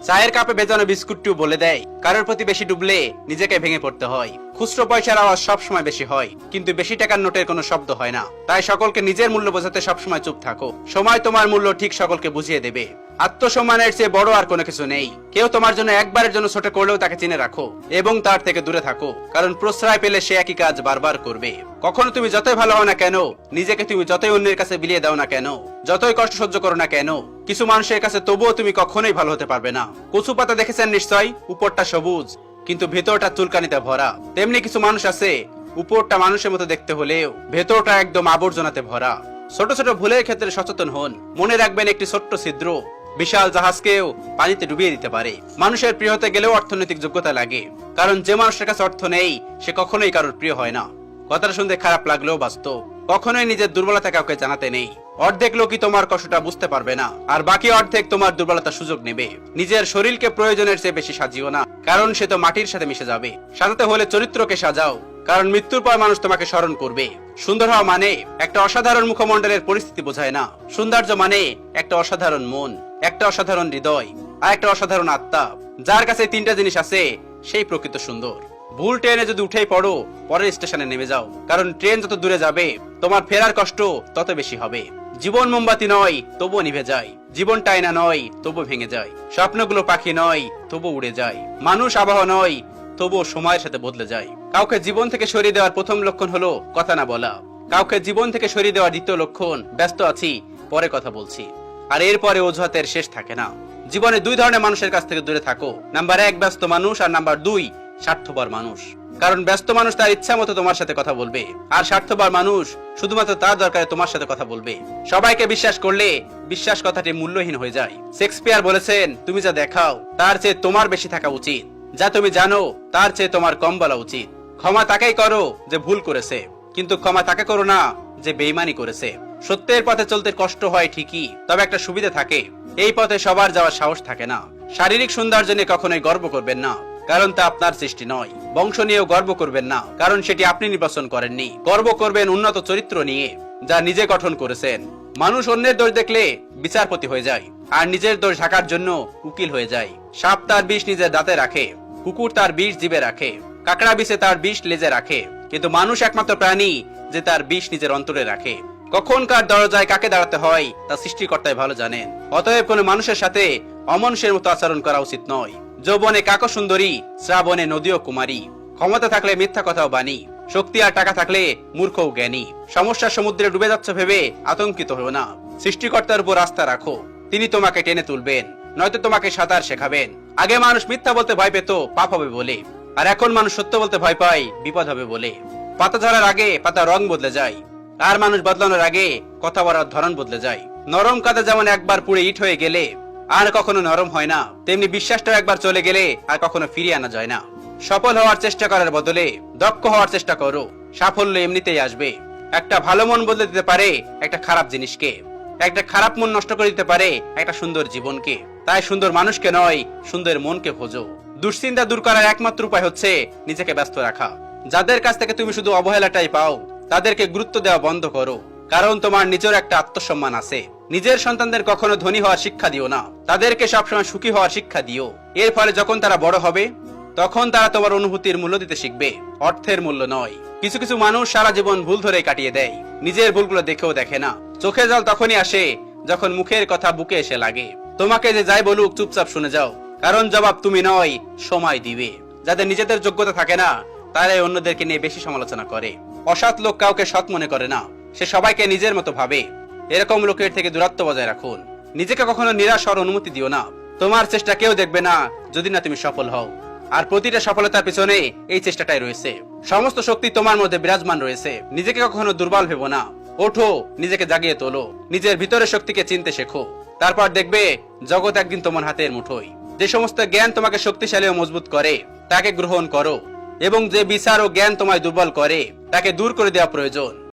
চায়ের কাপে ভেজানো বিস্কুটটিও বলে দেয় কারোর প্রতি বেশি ডুবলে নিজেকে ভেঙে পড়তে হয়। খুচরো পয়সার আওয়াজ সবসময় বেশি হয়, কিন্তু বেশি টাকার নোটের কোনো শব্দ হয় না। তাই সকলকে নিজের মূল্য বোঝাতে সবসময় চুপ থাকো। সময় তোমার মূল্য ঠিক সকলকে বুঝিয়ে দেবে। আত্মসম্মানের চেয়ে বড় আর কোনো কিছু নেই। কেউ তোমার জন্য একবারের জন্য ছোট করলেও তাকে চিনে রাখো এবং তার থেকে দূরে থাকো, কারণ প্রশ্রয় পেলে সে একই কাজ বারবার করবে। কখনো তুমি যতই ভালো হও না কেন, নিজেকে তুমি যতই অন্যের কাছে বিলিয়ে দাও না কেন, যতই কষ্ট সহ্য করো না কেন, কিছু মানুষের কাছে তবুও তুমি কখনোই ভালো হতে পারবে না। কচু পাতা দেখেছেন নিশ্চয়, উপরটা সবুজ কিন্তু ভেতরটা চুলকানিতে ভরা। তেমনি কিছু মানুষ আছে, উপরটা মানুষের মতো দেখতে হলেও ভেতরটা একদম আবর্জনাতে ভরা। ছোট ছোট ভুলের ক্ষেত্রে সচেতন হন। মনে রাখবেন, একটি ছোট্ট ছিদ্র বিশাল জাহাজকেও পানিতে ডুবিয়ে দিতে পারে। মানুষের প্রিয় হতে গেলেও অর্থনৈতিক যোগ্যতা লাগে, কারণ যে মানুষের কাছে অর্থ নেই সে কখনোই কারোর প্রিয় হয় না। কথাটা শুনতে খারাপ লাগলেও বাস্তব। কখনোই নিজের দুর্বলতা কাউকে জানাতে নেই। অর্ধেক লোকই তোমার কষ্টটা বুঝতে পারবে না, আর বাকি অর্ধেক তোমার দুর্বলতার সুযোগ নেবে। নিজের শরীরকে প্রয়োজনের চেয়ে বেশি সাজিও না, কারণ সে তো মাটির সাথে মিশে যাবে। সাজাতে হলে চরিত্রকে সাজাও, কারণ মৃত্যুর পর মানুষ তোমাকে স্মরণ করবে। সুন্দর হওয়া মানে একটা অসাধারণ মুখমণ্ডলের পরিস্থিতি বোঝায় না। সৌন্দর্য মানে একটা অসাধারণ মন, একটা অসাধারণ হৃদয়, আর একটা অসাধারণ আত্মা। যার কাছে তিনটা জিনিস আছে সেই প্রকৃত সুন্দর। ভুল ট্রেনে যদি উঠেই পড়ো, পরের স্টেশনে নেমে যাও, কারণ ট্রেন যত দূরে যাবে তোমার ফেরার কষ্ট তত বেশি হবে। জীবন মোমবাতি নয় তবুও নিভে যায়, জীবনটা আয়না নয় তবু ভেঙে যায়, স্বপ্নগুলো পাখি নয় তবু উড়ে যায়, মানুষ আবহাওয়া নয় তবুও সময়ের সাথে বদলে যায়। কাউকে জীবন থেকে সরিয়ে দেওয়ার প্রথম লক্ষণ হলো কথা না বলা। কাউকে জীবন থেকে সরিয়ে দেওয়ার দ্বিতীয় লক্ষণ ব্যস্ত আছি, পরে কথা বলছি। আর এরপরে অজুহাতের শেষ থাকে না। জীবনে দুই ধরনের মানুষের কাছ থেকে দূরে থাকো। নাম্বার 1 ব্যস্ত মানুষ, আর নাম্বার 2 স্বার্থপর মানুষ। কারণ ব্যস্ত মানুষ তার ইচ্ছা মতো তোমার সাথে কথা বলবে, আর স্বার্থপর মানুষ শুধুমাত্র তার দরকারে তোমার সাথে কথা বলবে। সবাইকে বিশ্বাস করলে বিশ্বাস কথাটি মূল্যহীন হয়ে যায়। শেক্সপিয়ার বলেছেন, তুমি যা দেখাও তার চেয়ে তোমার বেশি থাকা উচিত, যা তুমি জানো তার চেয়ে তোমার কম বলা উচিত। ক্ষমা তাকেই করো যে ভুল করেছে, কিন্তু ক্ষমা তাকে করো না যে বেঈমানি করেছে। সত্যের পথে চলতে কষ্ট হয় ঠিকই, তবে একটা সুবিধা থাকে, এই পথে সবার যাওয়ার সাহস থাকে না। শারীরিক সৌন্দর্য নিয়ে কখনোই গর্ব করবেন না, কারণ তা আপনার সৃষ্টি নয়। বংশ নিয়েও গর্ব করবেন না, কারণ সেটি আপনি নির্বাচন করেননি। গর্ব করবেন উন্নত চরিত্র নিয়ে, যা নিজে গঠন করেছেন। মানুষ অন্যের দোষ দেখলে বিচারপতি হয়ে যায়, আর নিজের দোষ ঢাকার জন্য উকিল হয়ে যায়। সাপ তার বিষ নিজের দাঁতে রাখে, কুকুর তার বিষ জিভে রাখে, কাকড়া বিষে তার বিষ লেজে রাখে, কিন্তু মানুষ একমাত্র প্রাণী যে তার বিষ নিজের অন্তরে রাখে। কখন কার দরজায় কাকে দাঁড়াতে হয় তা সৃষ্টিকর্তাই ভালো জানেন। অতএব কোনো মানুষের সাথে অমনুষ্যের মতো আচরণ করা উচিত নয়। যৌবনে কাক সুন্দরী, শ্রাবণে নদীও কুমারী। ক্ষমতা থাকলে মিথ্যা কথাও বাণী, শক্তি আর টাকা থাকলে মূর্খও জ্ঞানী। সমস্যার সমুদ্রে ডুবে যাচ্ছে ভেবে আতঙ্কিত হও না। সৃষ্টিকর্তার উপর আস্থা রাখো, তিনি তোমাকে টেনে তুলবেন, নয়তো তোমাকে সাঁতার শেখাবেন। আগে মানুষ মিথ্যা বলতে ভয় পেত পাপ হবে বলে, আর এখন মানুষ সত্য বলতে ভয় পায় বিপদ হবে বলে। পাতা ঝরার আগে পাতা রং বদলে যায়, আর মানুষ বদলানোর আগে কথা বলার ধরন বদলে যায়। নরম কাদা যেমন একবার পুড়ে ইট হয়ে গেলে আর কখনো নরম হয় না, তেমনি বিশ্বাসটাও একবার চলে গেলে আর কখনো ফিরিয়ে আনা যায় না। সফল হওয়ার চেষ্টা করার বদলে দক্ষ হওয়ার চেষ্টা করো, সাফল্য এমনিতেই আসবে। একটা ভালো মন বদলে দিতে পারে একটা খারাপ জিনিসকে, একটা খারাপ মন নষ্ট করে দিতে পারে একটা সুন্দর জীবনকে। তাই সুন্দর মানুষকে নয়, সুন্দর মনকে খোঁজো। দুশ্চিন্তা দূর করার একমাত্র উপায় হচ্ছে নিজেকে ব্যস্ত রাখা। যাদের কাছ থেকে তুমি শুধু অবহেলাটাই পাও, তাদেরকে গুরুত্ব দেওয়া বন্ধ করো, কারণ তোমার নিজের একটা আত্মসম্মান আছে। নিজের সন্তানদের কখনো ধনী হওয়ার শিক্ষা দিও না, তাদেরকে সবসময় সুখী হওয়ার শিক্ষা দিও। এর ফলে যখন তারা বড় হবে, তখন তারা তোমার অনুভূতির মূল্য দিতে শিখবে, অর্থের মূল্য নয়। কিছু কিছু মানুষ সারা জীবন ভুল ধরে কাটিয়ে দেয়, নিজের ভুলগুলো দেখেও দেখে না। চোখে জল তখনই আসে যখন মুখের কথা বুকে এসে লাগে। তোমাকে যে যাই বলুক চুপচাপ শুনে যাও, কারণ জবাব তুমি নয়, সময় দিবে। যাদের নিজেদের যোগ্যতা থাকে না, তারাই অন্যদেরকে নিয়ে বেশি সমালোচনা করে। অসৎ লোক কাউকে সৎ মনে করে না, সে সবাইকে নিজের মতো ভাবে। এরকম লোকের থেকে দূরত্ব বজায় রাখুন। নিজেকে কখনো নিরাশ হওয়ার অনুমতি দিও না। তোমার চেষ্টা কেউ দেখবে না যদি না তুমি সফল হও, আর প্রতিটা সফলতার পিছনে এই চেষ্টাটাই রয়েছে। সমস্ত শক্তি তোমার মধ্যে বিরাজমান রয়েছে। নিজেকে কখনো দুর্বল ভেবো না। ওঠো, নিজেকে জাগিয়ে তোলো, নিজের ভিতরের শক্তিকে চিনতে শেখো। তারপর দেখবে জগৎ একদিন তোমার হাতের মুঠোয়। যে সমস্ত জ্ঞান তোমাকে শক্তিশালী ও মজবুত করে তাকে গ্রহণ করো, এবং যে বিচার ও জ্ঞান তোমায় দুর্বল করে তাকে দূর করে দেওয়া প্রয়োজন।